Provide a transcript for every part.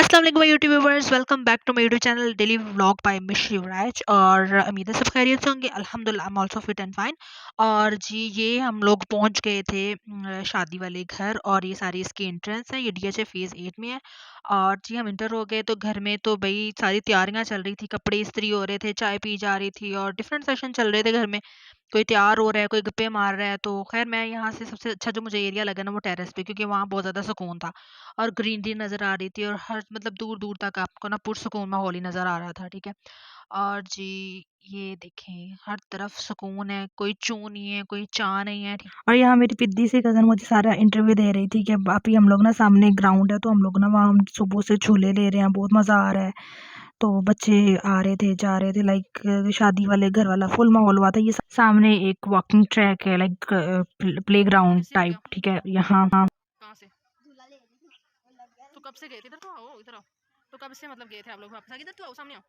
अस्सलाम वालेकुम YouTube viewers, welcome back to my YouTube channel daily vlog by miss Shivraj. और उम्मीद है सब खैरियत से होंगे। अल्हम्दुलिल्लाह I am also fit and fine. और जी ये हम लोग पहुंच गए थे शादी वाले घर, और ये सारी इसकी एंट्रेंस है। ये डीएचए फेज़ 8 में है। और जी हम इंटर हो गए तो घर में तो भाई सारी तैयारियां चल रही थी, कपड़े इस्त्री हो रहे थे, चाय पी जा रही थी और डिफरेंट सेशन चल रहे थे घर में। कोई तैयार हो रहा है, कोई गप्पे मार रहा है। तो खैर मैं यहाँ से सबसे अच्छा जो मुझे एरिया लगा ना वो टेरेस पे, क्योंकि वहाँ बहुत ज़्यादा सुकून था और ग्रीनरी नज़र आ रही थी, और हर मतलब दूर-दूर तक आपको ना पुरसुकून माहौल ही नज़र आ रहा था, ठीक है? और जी ये देखें हर तरफ सुकून है, कोई चूँ नहीं है, कोई चाँ नहीं है, ठीक। और यहाँ मेरी पिद्दी सी कज़न मुझे सारा इंटरव्यू दे रही थी कि अभी हम लोग ना सामने ग्राउंड है, तो हम लोग ना वहाँ सुबह से झूले ले रहे हैं, बहुत मज़ा आ रहा है। तो बच्चे आ रहे थे, जा रहे थे, लाइक शादी वाले घर वाला फुल माहौल हुआ था। ये सामने एक वॉकिंग ट्रैक है, लाइक प्लेग्राउंड टाइप, ठीक है? यहाँ कहाँ से? तो कब से गए थे? इधर तो आओ, इधर आओ। तो कब से मतलब गए थे आप लोग वापस? इधर तो आओ, सामने आओ।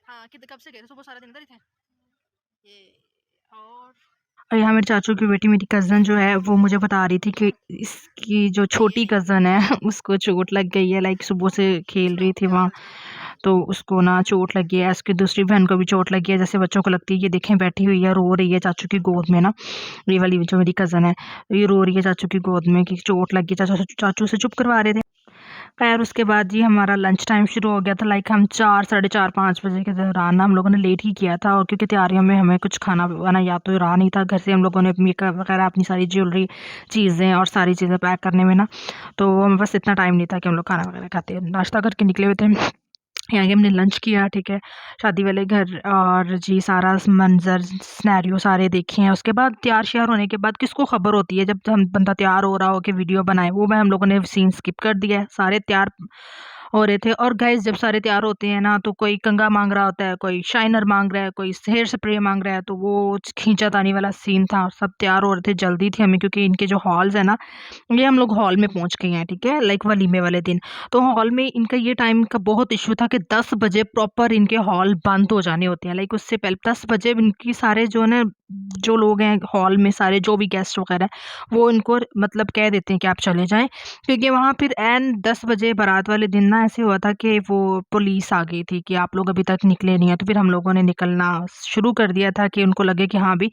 हाँ, किधर कब से गए थे? सुबह सारा दिन इधर ही थे? ये और यहाँ मेरे चाचू की बेटी, मेरी कज़न जो है वो मुझे बता रही थी कि इसकी जो छोटी कज़न है उसको चोट लग गई है, लाइक सुबह से खेल रही थी वहाँ, तो उसको ना चोट लगी है। उसकी दूसरी बहन को भी चोट लगी है, जैसे बच्चों को लगती है। ये देखें बैठी हुई है, रो रही है चाचू की गोद में ना। ये वाली जो मेरी कज़न है, ये रो रही है चाचू की गोद में कि चोट लगी। चाचू चाचू से चुप करवा रहे थे। खैर उसके बाद जी हमारा लंच टाइम शुरू हो गया था, लाइक हम 4 साढ़े 4 5 बजे के दौरान ना हम लोगों ने लेट ही किया था, और क्योंकि तैयारियों में हमें कुछ खाना वाना या तो रहा नहीं था घर से। हम लोगों ने मेकअप वगैरह, अपनी सारी ज्वेलरी चीज़ें और सारी चीज़ें पैक करने में ना, तो हमें बस इतना टाइम नहीं था कि हम लोग खाना वगैरह खाते। नाश्ता करके निकले हुए थे, यहाँ के हमने लंच किया, ठीक है, शादी वाले घर। और जी सारा मंज़र सिनेरियो सारे देखे हैं। उसके बाद तैयार श्यार होने के बाद किसको ख़बर होती है जब हम बंदा तैयार हो रहा हो कि वीडियो बनाए, वो मैं हम लोगों ने सीन स्किप कर दिया है। सारे तैयार हो रहे थे, और गाइस जब सारे तैयार होते हैं ना, तो कोई कंघा मांग रहा होता है, कोई शाइनर मांग रहा है, कोई हेयर स्प्रे मांग रहा है, तो वो खींचातानी वाला सीन था। और सब तैयार हो रहे थे, जल्दी थी हमें, क्योंकि इनके जो हॉल्स है ना, ये हम लोग हॉल में पहुंच गए हैं, ठीक है, लाइक वलीमे वाले दिन। तो हॉल में इनका ये टाइम का बहुत इशू था कि 10 बजे प्रॉपर इनके हॉल बंद हो जाने होते हैं। लाइक उससे पहले 10 बजे इनकी सारे जो है, जो लोग हैं हॉल में, सारे जो भी गेस्ट वगैरह वो इनको मतलब कह देते हैं कि आप चले जाएं, क्योंकि वहाँ फिर एन 10 बजे बारात वाले दिन ना ऐसे हुआ था कि वो पुलिस आ गई थी कि आप लोग अभी तक निकले नहीं है। तो फिर हम लोगों ने निकलना शुरू कर दिया था कि उनको लगे कि हाँ भी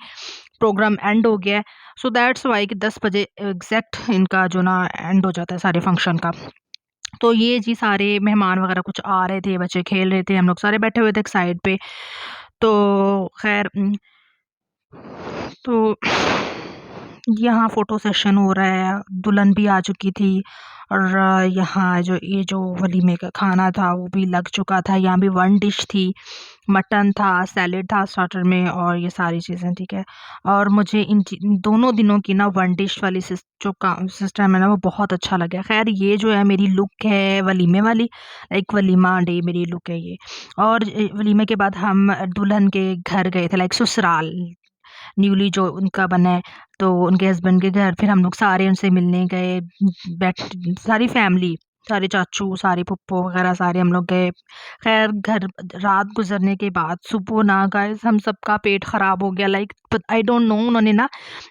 प्रोग्राम एंड हो गया है। सो दैट्स वाई कि 10 बजे एग्जैक्ट इनका जो ना एंड हो जाता है सारे फंक्शन का। तो ये जी सारे मेहमान वगैरह कुछ आ रहे थे, बच्चे खेल रहे थे, हम लोग सारे बैठे हुए थे एक साइड पे। तो खैर तो यहाँ फ़ोटो सेशन हो रहा है, दुल्हन भी आ चुकी थी, और यहाँ जो ये जो वलीमे का खाना था वो भी लग चुका था। यहाँ भी 1 डिश थी, मटन था, सैलेड था स्टार्टर में, और ये सारी चीज़ें, ठीक है। और मुझे इन दोनों दिनों की ना 1 डिश वाली जो का सिस्टम है ना, वो बहुत अच्छा लगा। ख़ैर ये जो है मेरी लुक है वलीमे वाली, लाइक वलीमा डे मेरी लुक है ये। और वलीमे के बाद हम दुल्हन के घर गए थे, लाइक ससुराल, न्यूली जो उनका बना है, तो उनके हस्बैंड के घर। फिर हम लोग सारे उनसे मिलने गए, बैठ सारी फैमिली, सारे चाचू, सारे फूप्पो वगैरह सारे हम लोग गए। खैर घर रात गुजरने के बाद सुबह ना गाइस हम सबका पेट ख़राब हो गया, लाइक आई डोंट नो, उन्होंने ना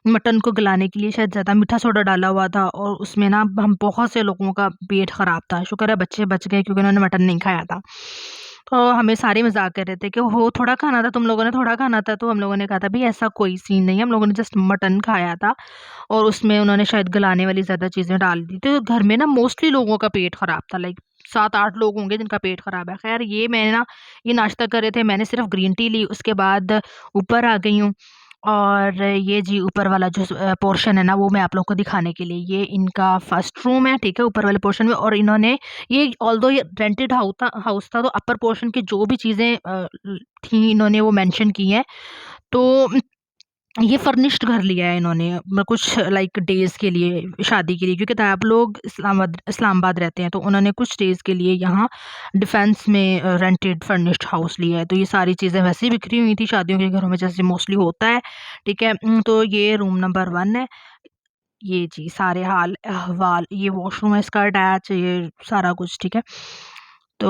मटन को गलाने के लिए शायद ज़्यादा मीठा सोडा डाला हुआ था, और उसमें ना हम बहुत से लोगों का पेट ख़राब था। शुक्र है बच्चे बच गए, क्योंकि उन्होंने मटन नहीं खाया था। तो हमें सारे मज़ाक कर रहे थे कि हो थोड़ा खाना था, तुम लोगों ने थोड़ा खाना था। तो हम लोगों ने कहा था, भई ऐसा कोई सीन नहीं है, हम लोगों ने जस्ट मटन खाया था, और उसमें उन्होंने शायद गलाने वाली ज़्यादा चीज़ें डाल दी थी। तो घर में ना मोस्टली लोगों का पेट ख़राब था, लाइक 7-8 लोग होंगे जिनका पेट ख़राब है। ख़ैर ये मैंने ना ये नाश्ता कर रहे थे, मैंने सिर्फ़ ग्रीन टी ली, उसके बाद ऊपर आ गई हूँ। और ये जी ऊपर वाला जो पोर्शन है ना, वो मैं आप लोगों को दिखाने के लिए, ये इनका फर्स्ट रूम है, ठीक है, ऊपर वाले पोर्शन में। और इन्होंने ये ऑल्दो ये रेंटेड हाउस था, तो अपर पोर्शन की जो भी चीज़ें थी इन्होंने वो मेंशन की हैं। तो ये फर्निश्ड घर लिया है इन्होंने, कुछ लाइक डेज़ के लिए, शादी के लिए, क्योंकि तैयब लोग इस्लामाबाद रहते हैं, तो उन्होंने कुछ डेज़ के लिए यहाँ डिफेंस में रेंटेड फर्निश्ड हाउस लिया है। तो ये सारी चीज़ें वैसे ही बिखरी हुई थी शादियों के घरों में, जैसे मोस्टली होता है, ठीक है। तो ये रूम नंबर 1 है। ये जी सारे हाल अहवाल, ये वॉशरूम है इसका अटैच, ये सारा कुछ, ठीक है। तो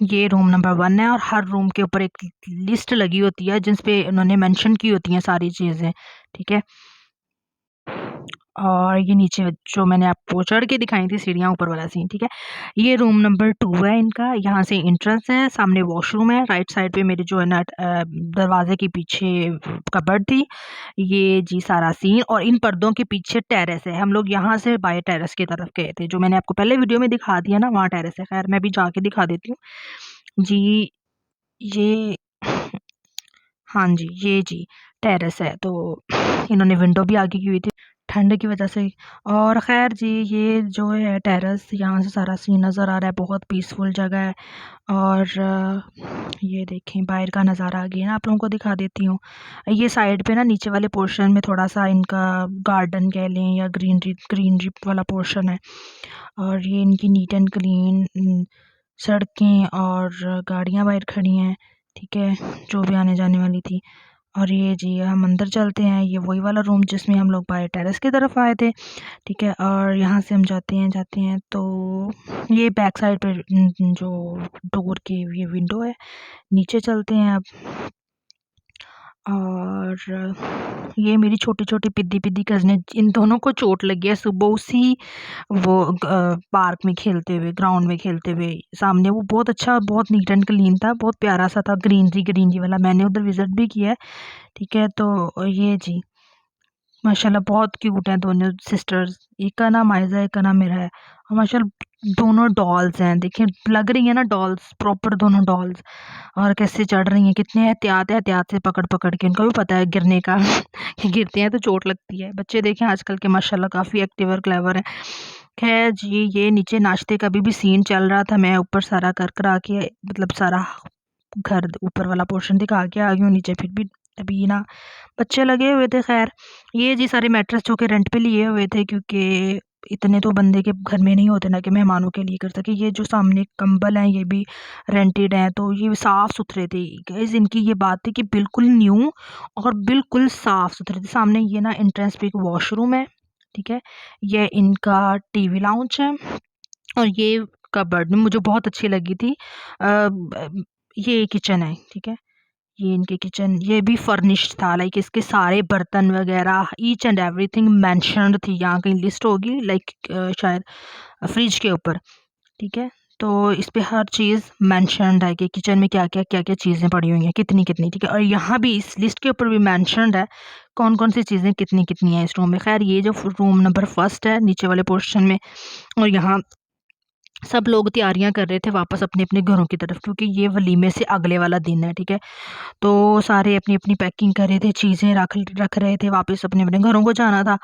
ये रूम नंबर 1 है, और हर रूम के ऊपर एक लिस्ट लगी होती है जिस पे उन्होंने मेंशन की होती हैं सारी चीज़ें, ठीक है। और ये नीचे जो मैंने आपको चढ़ के दिखाई थी सीढ़ियाँ, ऊपर वाला सीन, ठीक है। ये रूम नंबर 2 है इनका, यहाँ से एंट्रेंस है, सामने वॉशरूम है, राइट साइड पे मेरे जो है ना दरवाजे के पीछे कबर्ड थी। ये जी सारा सीन, और इन पर्दों के पीछे टेरेस है। हम लोग यहाँ से बाय टेरेस की तरफ गए थे, जो मैंने आपको पहले वीडियो में दिखा दिया ना, वहाँ टेरेस है। खैर मैं भी जाके दिखा देती हूँ जी। ये हाँ जी, ये जी टेरेस है। तो इन्होंने विंडो भी आगे की हुई थी ठंड की वजह से। और ख़ैर जी, ये जो है टेरेस, यहाँ से सारा सीन नज़र आ रहा है, बहुत पीसफुल जगह है। और ये देखें बाहर का नज़ारा आ गया ना, आप लोगों को दिखा देती हूँ। ये साइड पे ना नीचे वाले पोर्शन में थोड़ा-सा इनका गार्डन कह लें या ग्रीनरी ग्रीनरी वाला पोर्शन है। और ये इनकी नीट एंड क्लीन सड़कें और गाड़ियाँ बाहर खड़ी हैं, ठीक है, जो भी आने जाने वाली थी। और ये जी हम अंदर चलते हैं, ये वही वाला रूम जिसमें हम लोग बाहर टेरेस की तरफ आए थे, ठीक है। और यहाँ से हम जाते हैं तो ये बैक साइड पे जो डोर की ये विंडो है। नीचे चलते हैं अब। और ये मेरी छोटी-छोटी पिद्दी-पिद्दी कज़िनें, इन दोनों को चोट लगी है सुबह उसी वो पार्क में खेलते हुए, ग्राउंड में खेलते हुए। सामने वो बहुत अच्छा, बहुत नीट एंड क्लीन था, बहुत प्यारा-सा था, ग्रीनरी वाला। मैंने उधर विज़िट भी किया है, ठीक है। तो ये जी माशाल्लाह बहुत क्यूट हैं दोनों सिस्टर्स। एक का नाम आयज़ा है, एक का नाम मिरा है। और माशाल्लाह दोनों डॉल्स हैं, देखिए लग रही हैं ना डॉल्स, प्रॉपर दोनों डॉल्स। और कैसे चढ़ रही हैं, कितने एहतियात से पकड़ के। इनको भी पता है गिरने का कि गिरते हैं तो चोट लगती है। बच्चे देखें आजकल के माशाल्लाह काफ़ी एक्टिव और क्लेवर हैं। खैर जी, ये नीचे नाश्ते का भी सीन चल रहा था। मैं ऊपर सारा कर करा के, मतलब सारा घर ऊपर वाला पोर्शन दिखा के आ गई हूँ, नीचे फिर भी अभी ना बच्चे लगे हुए थे। खैर ये जी सारे मैट्रेस जो कि रेंट पे लिए हुए थे, क्योंकि इतने तो बंदे के घर में नहीं होते ना कि मेहमानों के लिए कर सके। ये जो सामने कंबल हैं ये भी रेंटेड हैं, तो ये साफ़ सुथरे थे गाइस। इनकी ये बात थी कि बिल्कुल न्यू और बिल्कुल साफ़ सुथरे थे। सामने ये ना एंट्रेंस पे एक वॉशरूम है, ठीक है। ये इनका टीवी लाउंज है। और ये कबर्ड मुझे बहुत अच्छी लगी थी। ये किचन है, ठीक है। ये इनके किचन, ये भी फर्निश्ड था, लाइक इसके सारे बर्तन वगैरह ईच एंड एवरीथिंग मेंशन्ड थी। यहाँ कहीं लिस्ट होगी लाइक शायद फ्रिज के ऊपर, ठीक है। तो इस पे हर चीज़ मेंशन्ड है कि किचन में क्या-क्या चीज़ें पड़ी हुई हैं, कितनी-कितनी, ठीक है। और यहाँ भी इस लिस्ट के ऊपर भी मेंशन्ड है कौन-कौन सी चीज़ें कितनी-कितनी हैं इस रूम में। खैर ये जो रूम नंबर फर्स्ट है नीचे वाले पोर्शन में, और यहाँ सब लोग तैयारियां कर रहे थे वापस अपने-अपने घरों की तरफ, क्योंकि ये वलीमे से अगले वाला दिन है, ठीक है। तो सारे अपनी-अपनी पैकिंग कर रहे थे, चीज़ें रख रख रहे थे, वापस अपने-अपने घरों को जाना था।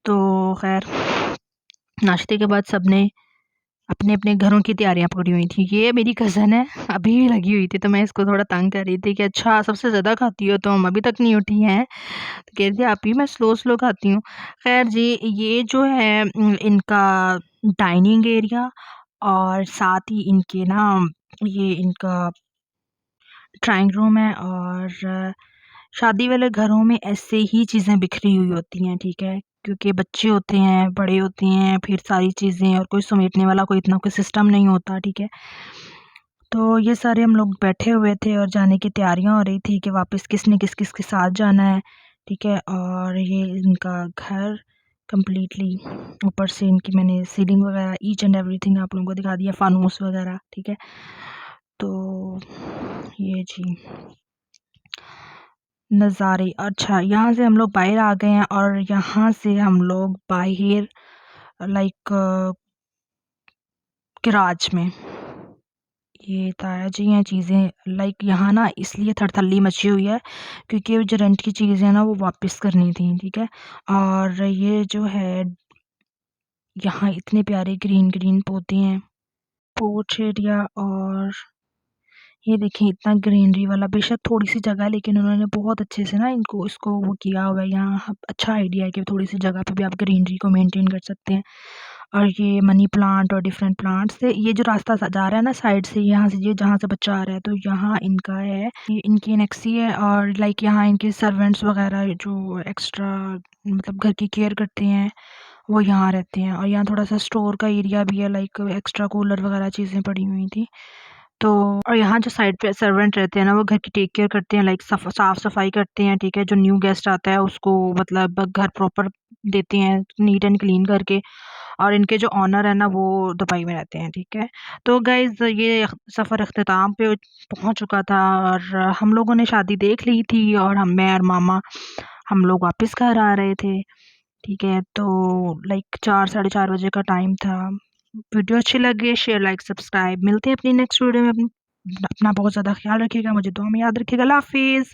तो ख़ैर नाश्ते के बाद सबने अपने-अपने घरों की तैयारियां पकड़ी हुई थी। ये मेरी कज़न है, अभी भी लगी हुई थी, तो मैं इसको थोड़ा तंग कर रही थी कि अच्छा सबसे ज़्यादा खाती हो तुम, अभी तक नहीं उठी हैं। तो कह रही थी आप ही, मैं स्लो-स्लो खाती हूँ। ख़ैर जी, ये जो है इनका डाइनिंग एरिया, और साथ ही इनके ना ये इनका ड्राइंग रूम है। और शादी वाले घरों में ऐसे ही चीज़ें बिखरी हुई होती हैं, ठीक है, क्योंकि बच्चे होते हैं, बड़े होते हैं, फिर सारी चीज़ें, और कोई समेटने वाला कोई इतना कोई सिस्टम नहीं होता, ठीक है। तो ये सारे हम लोग बैठे हुए थे और जाने की तैयारियां हो रही थी कि वापस किसने किस-किस के साथ जाना है, ठीक है। और ये इनका घर कंप्लीटली ऊपर से इनकी मैंने सीलिंग वगैरह ईच एंड एवरीथिंग आप लोगों को दिखा दिया, फानूस वगैरह, ठीक है। तो ये जी नज़ारे। अच्छा, यहाँ से हम लोग बाहर आ गए हैं, और यहाँ से हम लोग बाहर लाइक गैराज में ये ताया जी हैं चीज़ें, लाइक यहाँ ना इसलिए थड़थल्ली मची हुई है क्योंकि जो रेंट की चीज़ें हैं ना वो वापस करनी थी, ठीक है। और ये जो है यहाँ इतने प्यारे ग्रीन ग्रीन पौधे हैं, पोर्च एरिया। और ये देखिए इतना ग्रीनरी वाला, बेशक थोड़ी सी जगह है लेकिन उन्होंने बहुत अच्छे से ना इनको इसको वो किया हुआ है। यहाँ अच्छा आइडिया है कि थोड़ी सी जगह पे भी आप ग्रीनरी को मेंटेन कर सकते हैं। और ये मनी प्लांट और डिफरेंट प्लांट्स से ये जो रास्ता जा रहा है ना साइड से, यहाँ से ये जहाँ से बच्चा आ रहा है तो यहाँ इनका है, ये इनकी एनेक्सी है। और लाइक यहाँ इनके सर्वेंट्स वगैरह जो एक्स्ट्रा मतलब घर की केयर करते हैं वो यहाँ रहते हैं। और यहाँ थोड़ा सा स्टोर का एरिया भी है, लाइक एक्स्ट्रा कूलर वगैरह चीज़ें पड़ी हुई थी। तो और यहाँ जो साइड पे सर्वेंट रहते हैं ना, वो घर की टेक केयर करते हैं, लाइक साफ़ सफाई करते हैं, ठीक है। जो न्यू गेस्ट आता है उसको मतलब घर प्रॉपर देते हैं नीट एंड क्लीन करके। और इनके जो ऑनर है ना, वो दुबई में रहते हैं, ठीक है। तो गाइज़ ये सफ़र अख्ताम पे पहुँच चुका था और हम लोगों ने शादी देख ली थी और मैं और मामा हम लोग वापस घर आ रहे थे, ठीक है। तो लाइक 4 साढ़े 4 बजे का टाइम था। वीडियो अच्छी लगे शेयर लाइक सब्सक्राइब। मिलते हैं अपनी नेक्स्ट वीडियो में। अपना बहुत ज़्यादा ख्याल रखिएगा, मुझे दुआ में याद रखिएगा। अल्लाह हाफ़िज़।